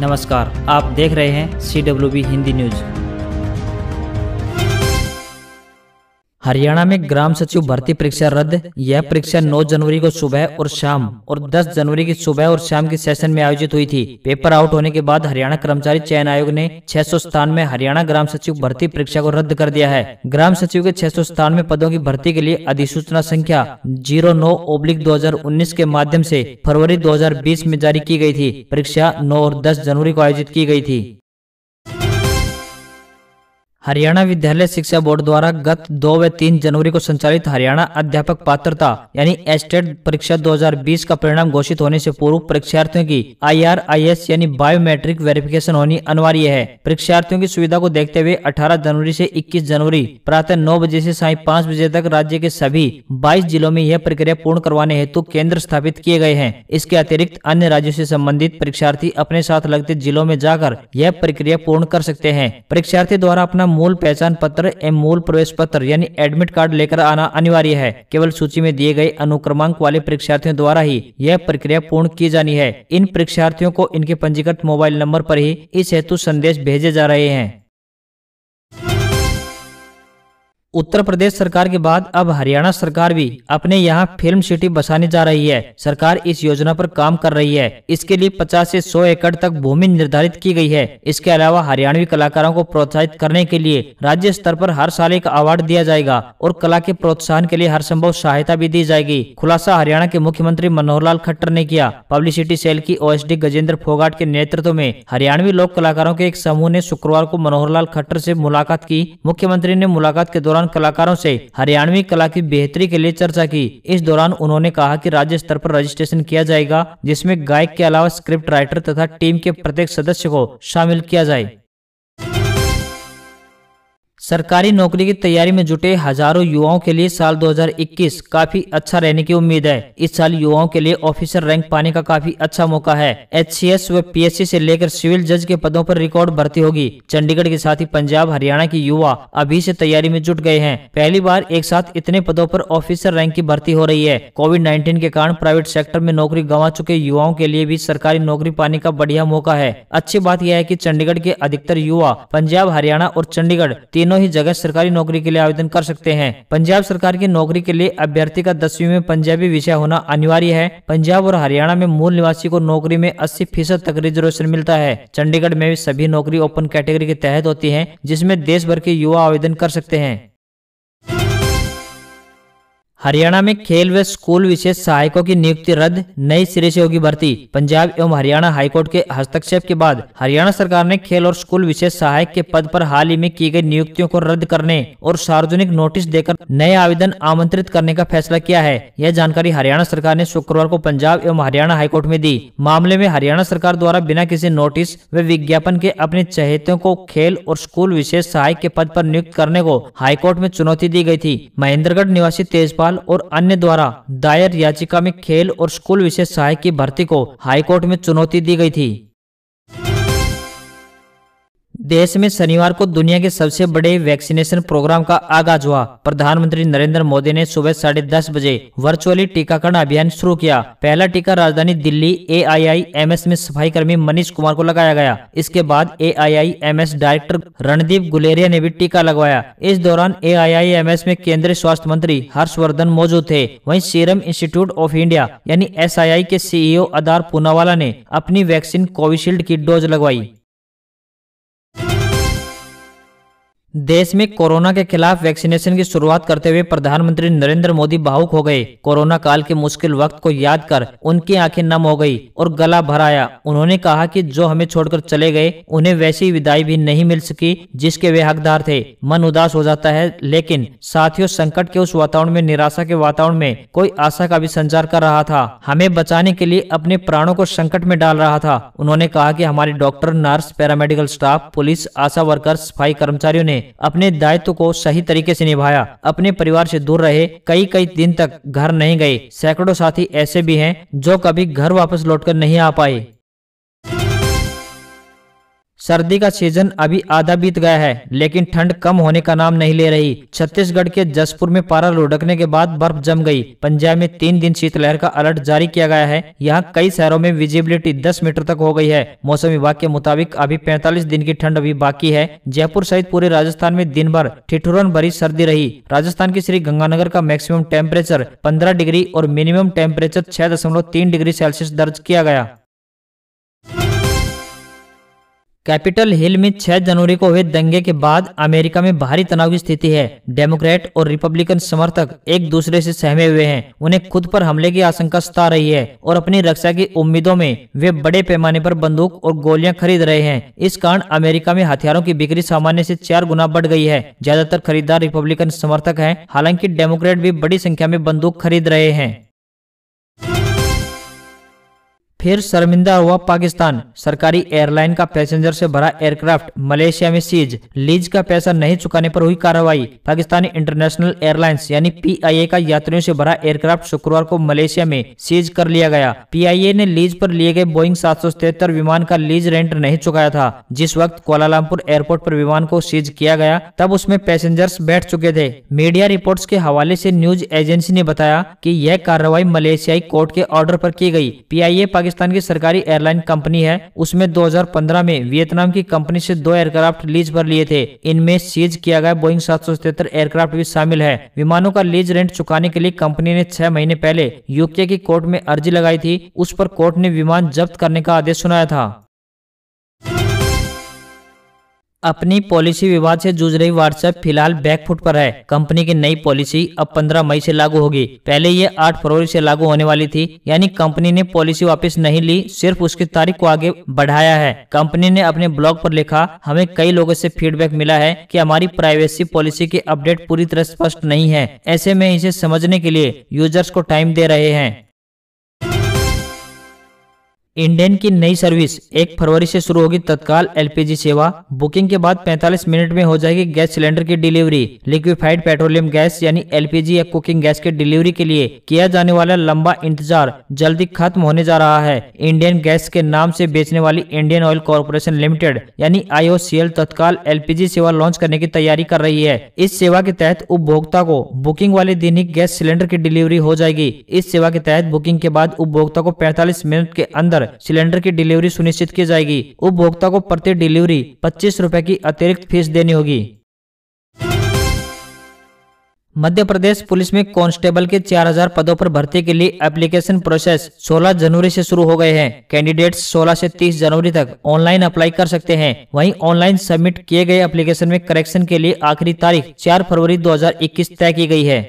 नमस्कार, आप देख रहे हैं CWB हिंदी न्यूज। हरियाणा में ग्राम सचिव भर्ती परीक्षा रद्द। यह परीक्षा 9 जनवरी को सुबह और शाम और 10 जनवरी की सुबह और शाम के सेशन में आयोजित हुई थी। पेपर आउट होने के बाद हरियाणा कर्मचारी चयन आयोग ने 600 स्थान में हरियाणा ग्राम सचिव भर्ती परीक्षा को रद्द कर दिया है। ग्राम सचिव के 600 स्थान में पदों की भर्ती के लिए अधिसूचना संख्या 09/2019 के माध्यम से फरवरी 2020 में जारी की गई थी। परीक्षा 9 और 10 जनवरी को आयोजित की गई थी। हरियाणा विद्यालय शिक्षा बोर्ड द्वारा गत 2 व 3 जनवरी को संचालित हरियाणा अध्यापक पात्रता यानी एस्टेट परीक्षा 2020 का परिणाम घोषित होने से पूर्व परीक्षार्थियों की IRIS यानी बायोमेट्रिक वेरिफिकेशन होनी अनिवार्य है। परीक्षार्थियों की सुविधा को देखते हुए 18 जनवरी से 21 जनवरी प्रातः 9 बजे से सायं 5 बजे तक राज्य के सभी 22 जिलों में यह प्रक्रिया पूर्ण करवाने हेतु केंद्र स्थापित किए गए हैं। इसके अतिरिक्त अन्य राज्यों से संबंधित परीक्षार्थी अपने साथ लगते जिलों में जाकर यह प्रक्रिया पूर्ण कर सकते हैं। परीक्षार्थी द्वारा अपना मूल पहचान पत्र एवं मूल प्रवेश पत्र यानी एडमिट कार्ड लेकर आना अनिवार्य है। केवल सूची में दिए गए अनुक्रमांक वाले परीक्षार्थियों द्वारा ही यह प्रक्रिया पूर्ण की जानी है। इन परीक्षार्थियों को इनके पंजीकृत मोबाइल नंबर पर ही इस हेतु संदेश भेजे जा रहे हैं। उत्तर प्रदेश सरकार के बाद अब हरियाणा सरकार भी अपने यहाँ फिल्म सिटी बसाने जा रही है। सरकार इस योजना पर काम कर रही है। इसके लिए 50 से 100 एकड़ तक भूमि निर्धारित की गई है। इसके अलावा हरियाणवी कलाकारों को प्रोत्साहित करने के लिए राज्य स्तर पर हर साल एक अवार्ड दिया जाएगा और कला के प्रोत्साहन के लिए हर संभव सहायता भी दी जाएगी। खुलासा हरियाणा के मुख्यमंत्री मनोहर लाल खट्टर ने किया। पब्लिसिटी सेल की OSD गजेंद्र फोगाट के नेतृत्व में हरियाणवी लोक कलाकारों के एक समूह ने शुक्रवार को मनोहर लाल खट्टर से मुलाकात की। मुख्यमंत्री ने मुलाकात के दौरान कलाकारों से हरियाणवी कला की बेहतरी के लिए चर्चा की। इस दौरान उन्होंने कहा कि राज्य स्तर पर रजिस्ट्रेशन किया जाएगा, जिसमें गायक के अलावा स्क्रिप्ट राइटर तथा टीम के प्रत्येक सदस्य को शामिल किया जाए। सरकारी नौकरी की तैयारी में जुटे हजारों युवाओं के लिए साल 2021 काफी अच्छा रहने की उम्मीद है। इस साल युवाओं के लिए ऑफिसर रैंक पाने का काफी अच्छा मौका है। HCS व PSC से लेकर सिविल जज के पदों पर रिकॉर्ड भर्ती होगी। चंडीगढ़ के साथ ही पंजाब हरियाणा के युवा अभी से तैयारी में जुट गए हैं। पहली बार एक साथ इतने पदों पर ऑफिसर रैंक की भर्ती हो रही है। कोविड-19 के कारण प्राइवेट सेक्टर में नौकरी गंवा चुके युवाओं के लिए भी सरकारी नौकरी पाने का बढ़िया मौका है। अच्छी बात यह है कि चंडीगढ़ के अधिकतर युवा पंजाब हरियाणा और चंडीगढ़ तीनों ही जगह सरकारी नौकरी के लिए आवेदन कर सकते हैं। पंजाब सरकार की नौकरी के लिए अभ्यर्थी का 10वीं में पंजाबी विषय होना अनिवार्य है। पंजाब और हरियाणा में मूल निवासी को नौकरी में 80% तक रिजर्वेशन मिलता है। चंडीगढ़ में भी सभी नौकरी ओपन कैटेगरी के तहत होती है, जिसमें देश भर के युवा आवेदन कर सकते हैं। हरियाणा में खेल व स्कूल विशेष सहायकों की नियुक्ति रद्द, नई सिरे से होगी भर्ती। पंजाब एवं हरियाणा हाईकोर्ट के हस्तक्षेप के बाद हरियाणा सरकार ने खेल और स्कूल विशेष सहायक के पद पर हाल ही में की गई नियुक्तियों को रद्द करने और सार्वजनिक नोटिस देकर नए आवेदन आमंत्रित करने का फैसला किया है। यह जानकारी हरियाणा सरकार ने शुक्रवार को पंजाब एवं हरियाणा हाईकोर्ट में दी। मामले में हरियाणा सरकार द्वारा बिना किसी नोटिस व विज्ञापन के अपने चहेतों को खेल और स्कूल विशेष सहायक के पद पर नियुक्त करने को हाईकोर्ट में चुनौती दी गई थी। महेंद्रगढ़ निवासी तेजपाल और अन्य द्वारा दायर याचिका में खेल और स्कूल विशेष सहायक की भर्ती को हाईकोर्ट में चुनौती दी गई थी। देश में शनिवार को दुनिया के सबसे बड़े वैक्सीनेशन प्रोग्राम का आगाज हुआ। प्रधानमंत्री नरेंद्र मोदी ने सुबह 10:30 बजे वर्चुअली टीकाकरण अभियान शुरू किया। पहला टीका राजधानी दिल्ली AIIMS में सफाई कर्मी मनीष कुमार को लगाया गया। इसके बाद AIIMS डायरेक्टर रणदीप गुलेरिया ने भी टीका लगवाया। इस दौरान AIIMS में केंद्रीय स्वास्थ्य मंत्री हर्षवर्धन मौजूद थे। वहीं सीरम इंस्टीट्यूट ऑफ इंडिया यानी SII के CEO अदार पूनावाला ने अपनी वैक्सीन कोविशील्ड की डोज लगवाई। देश में कोरोना के खिलाफ वैक्सीनेशन की शुरुआत करते हुए प्रधानमंत्री नरेंद्र मोदी भावुक हो गए। कोरोना काल के मुश्किल वक्त को याद कर उनकी आंखें नम हो गई और गला भर आया। उन्होंने कहा कि जो हमें छोड़कर चले गए उन्हें वैसी विदाई भी नहीं मिल सकी जिसके वे हकदार थे। मन उदास हो जाता है, लेकिन साथियों संकट के उस वातावरण में, निराशा के वातावरण में कोई आशा का भी संचार कर रहा था। हमें बचाने के लिए अपने प्राणों को संकट में डाल रहा था। उन्होंने कहा कि हमारे doctor, nurse, paramedical staff, police, ASHA worker, सफाई कर्मचारियों ने अपने दायित्व को सही तरीके से निभाया। अपने परिवार से दूर रहे, कई दिन तक घर नहीं गए। सैकड़ों साथी ऐसे भी हैं जो कभी घर वापस लौटकर नहीं आ पाए। सर्दी का सीजन अभी आधा बीत गया है, लेकिन ठंड कम होने का नाम नहीं ले रही। छत्तीसगढ़ के जसपुर में पारा लुढ़कने के बाद बर्फ जम गई। पंजाब में 3 दिन शीतलहर का अलर्ट जारी किया गया है। यहाँ कई शहरों में विजिबिलिटी 10 मीटर तक हो गई है। मौसम विभाग के मुताबिक अभी 45 दिन की ठंड अभी बाकी है। जयपुर सहित पूरे राजस्थान में दिन भर ठिठुरन भरी सर्दी रही। राजस्थान के श्री गंगानगर का मैक्सिमम टेम्परेचर 15 डिग्री और मिनिमम टेम्परेचर 6.3 डिग्री सेल्सियस दर्ज किया गया। कैपिटल हिल में 6 जनवरी को हुए दंगे के बाद अमेरिका में भारी तनाव की स्थिति है। डेमोक्रेट और रिपब्लिकन समर्थक एक दूसरे से सहमे हुए हैं। उन्हें खुद पर हमले की आशंका सता रही है और अपनी रक्षा की उम्मीदों में वे बड़े पैमाने पर बंदूक और गोलियां खरीद रहे हैं। इस कारण अमेरिका में हथियारों की बिक्री सामान्य से 4 गुना बढ़ गई है। ज्यादातर खरीदार रिपब्लिकन समर्थक हैं, हालांकि डेमोक्रेट भी बड़ी संख्या में बंदूक खरीद रहे हैं। फिर शर्मिंदा हुआ पाकिस्तान। सरकारी एयरलाइन का पैसेंजर से भरा एयरक्राफ्ट मलेशिया में सीज। लीज का पैसा नहीं चुकाने पर हुई कार्रवाई। पाकिस्तानी इंटरनेशनल एयरलाइंस यानी PIA का यात्रियों से भरा एयरक्राफ्ट शुक्रवार को मलेशिया में सीज कर लिया गया। PIA ने लीज पर लिए गए बोइंग 777 विमान का लीज रेंट नहीं चुकाया था। जिस वक्त कुआलालंपुर एयरपोर्ट पर विमान को सीज किया गया तब उसमें पैसेंजर्स बैठ चुके थे। मीडिया रिपोर्ट्स के हवाले से न्यूज एजेंसी ने बताया कि यह कार्रवाई मलेशियाई कोर्ट के ऑर्डर पर की गई। PIA पाकिस्तान की सरकारी एयरलाइन कंपनी है। उसमें 2015 में वियतनाम की कंपनी से 2 एयरक्राफ्ट लीज पर लिए थे। इनमें सीज किया गया बोइंग 777 एयरक्राफ्ट भी शामिल है। विमानों का लीज रेंट चुकाने के लिए कंपनी ने 6 महीने पहले UK की कोर्ट में अर्जी लगाई थी। उस पर कोर्ट ने विमान जब्त करने का आदेश सुनाया था। अपनी पॉलिसी विवाद से जूझ रही व्हाट्सएप फिलहाल बैकफुट पर है। कंपनी की नई पॉलिसी अब 15 मई से लागू होगी। पहले ये 8 फरवरी से लागू होने वाली थी, यानी कंपनी ने पॉलिसी वापस नहीं ली, सिर्फ उसकी तारीख को आगे बढ़ाया है। कंपनी ने अपने ब्लॉग पर लिखा, हमें कई लोगों से फीडबैक मिला है कि हमारी प्राइवेसी पॉलिसी के अपडेट पूरी तरह स्पष्ट नहीं है। ऐसे में इसे समझने के लिए यूजर्स को टाइम दे रहे हैं। इंडियन की नई सर्विस 1 फरवरी से शुरू होगी तत्काल LPG सेवा। बुकिंग के बाद 45 मिनट में हो जाएगी गैस सिलेंडर की डिलीवरी। लिक्विफाइड पेट्रोलियम गैस यानी LPG या कुकिंग गैस की डिलीवरी के लिए किया जाने वाला लंबा इंतजार जल्दी खत्म होने जा रहा है। इंडियन गैस के नाम से बेचने वाली इंडियन ऑयल कॉर्पोरेशन लिमिटेड यानी IOCL तत्काल LPG सेवा लॉन्च करने की तैयारी कर रही है। इस सेवा के तहत उपभोक्ता को बुकिंग वाले दिन ही गैस सिलेंडर की डिलीवरी हो जाएगी। इस सेवा के तहत बुकिंग के बाद उपभोक्ता को 45 मिनट के अंदर सिलेंडर की डिलीवरी सुनिश्चित की जाएगी। उपभोक्ता को प्रति डिलीवरी 25 रुपए की अतिरिक्त फीस देनी होगी। मध्य प्रदेश पुलिस में कांस्टेबल के 4000 पदों पर भर्ती के लिए एप्लीकेशन प्रोसेस 16 जनवरी से शुरू हो गए हैं। कैंडिडेट्स 16 से 30 जनवरी तक ऑनलाइन अप्लाई कर सकते हैं। वहीं ऑनलाइन सबमिट किए गए एप्लीकेशन में करेक्शन के लिए आखिरी तारीख 4 फरवरी 2021 तय की गई है।